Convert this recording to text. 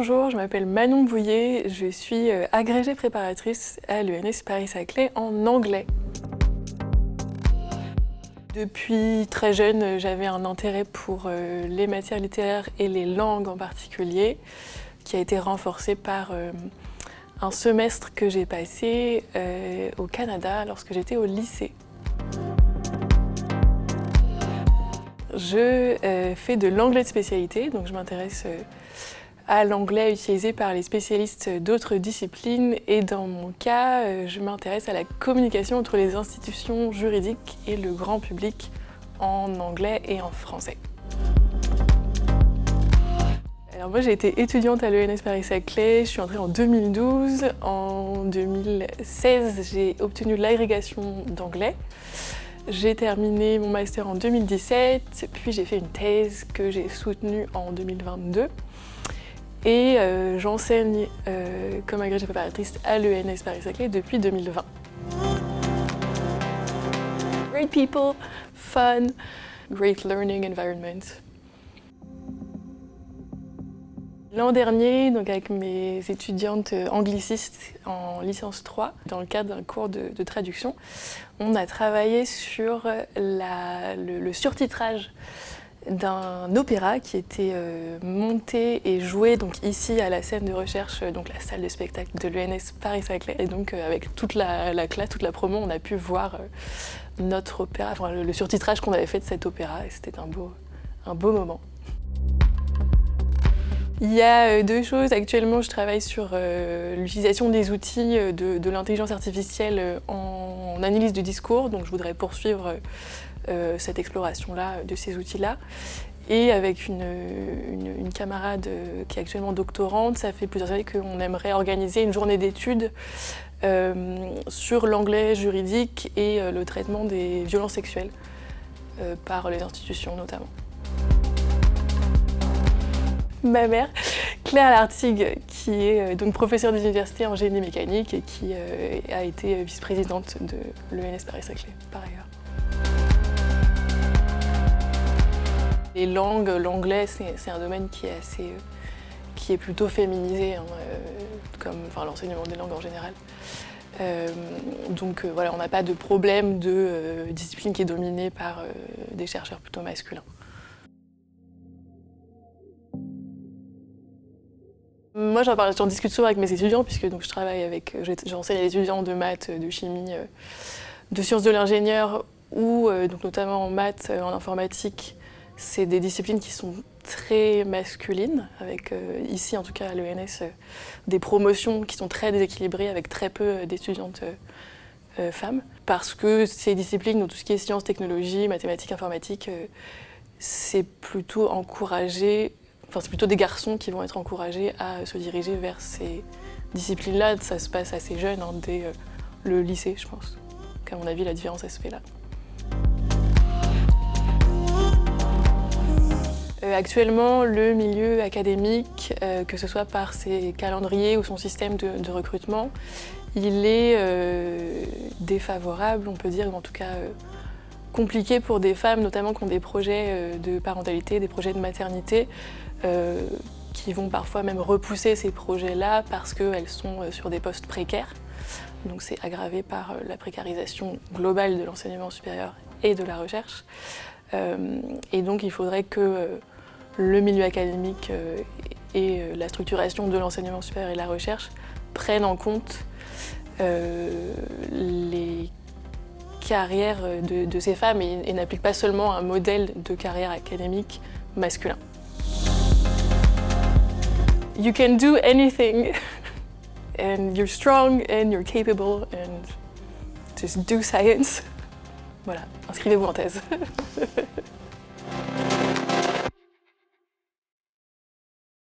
Bonjour, je m'appelle Manon Bouillet, je suis agrégée préparatrice à l'ENS Paris-Saclay en anglais. Depuis très jeune, j'avais un intérêt pour les matières littéraires et les langues en particulier, qui a été renforcé par un semestre que j'ai passé au Canada lorsque j'étais au lycée. Je fais de l'anglais de spécialité, donc je m'intéresse à l'anglais utilisé par les spécialistes d'autres disciplines et dans mon cas, je m'intéresse à la communication entre les institutions juridiques et le grand public en anglais et en français. Alors moi j'ai été étudiante à l'ENS Paris-Saclay, je suis entrée en 2012. En 2016, j'ai obtenu l'agrégation d'anglais. J'ai terminé mon master en 2017, puis j'ai fait une thèse que j'ai soutenue en 2022. Et j'enseigne comme agrégée préparatrice à l'ENS Paris-Saclay depuis 2020. Great people, fun, great learning environment. L'an dernier, donc avec mes étudiantes anglicistes en licence 3, dans le cadre d'un cours de traduction, on a travaillé sur le surtitrage d'un opéra qui était monté et joué donc ici à la scène de recherche, donc la salle de spectacle de l'ENS Paris-Saclay. Et donc avec toute la classe, toute la promo, on a pu voir notre opéra, enfin, le surtitrage qu'on avait fait de cet opéra, et c'était un beau moment. Il y a deux choses. Actuellement, je travaille sur l'utilisation des outils de l'intelligence artificielle en analyse du discours, donc je voudrais poursuivre cette exploration-là, de ces outils-là. Et avec une camarade qui est actuellement doctorante, ça fait plusieurs années qu'on aimerait organiser une journée d'études sur l'anglais juridique et le traitement des violences sexuelles par les institutions notamment. Ma mère, Claire Lartigue, qui est donc professeure d'université en génie mécanique et qui a été vice-présidente de l'ENS Paris-Saclay par ailleurs. Les langues, l'anglais, c'est un domaine qui est plutôt féminisé, hein, comme l'enseignement des langues en général. Donc voilà, on n'a pas de problème de discipline qui est dominée par des chercheurs plutôt masculins. Moi, j'en discute souvent avec mes étudiants, puisque donc, j'enseigne à des étudiants de maths, de chimie, de sciences de l'ingénieur, ou donc notamment en maths, en informatique. C'est des disciplines qui sont très masculines, avec ici en tout cas à l'ENS, des promotions qui sont très déséquilibrées, avec très peu d'étudiantes femmes. Parce que ces disciplines, donc tout ce qui est sciences, technologies, mathématiques, informatique, c'est plutôt encouragé. Enfin, c'est plutôt des garçons qui vont être encouragés à se diriger vers ces disciplines-là. Ça se passe assez jeune, hein, dès le lycée, je pense. Donc, à mon avis, la différence, elle se fait là. Actuellement, le milieu académique, que ce soit par ses calendriers ou son système de recrutement, il est défavorable, on peut dire, ou en tout cas compliqué pour des femmes, notamment qui ont des projets de parentalité, des projets de maternité, qui vont parfois même repousser ces projets-là parce qu'elles sont sur des postes précaires. Donc c'est aggravé par la précarisation globale de l'enseignement supérieur et de la recherche. Et donc il faudrait que le milieu académique et la structuration de l'enseignement supérieur et de la recherche prennent en compte les carrières de ces femmes et n'appliquent pas seulement un modèle de carrière académique masculin. You can do anything, and you're strong, and you're capable, and just do science. Voilà, inscrivez-vous en thèse.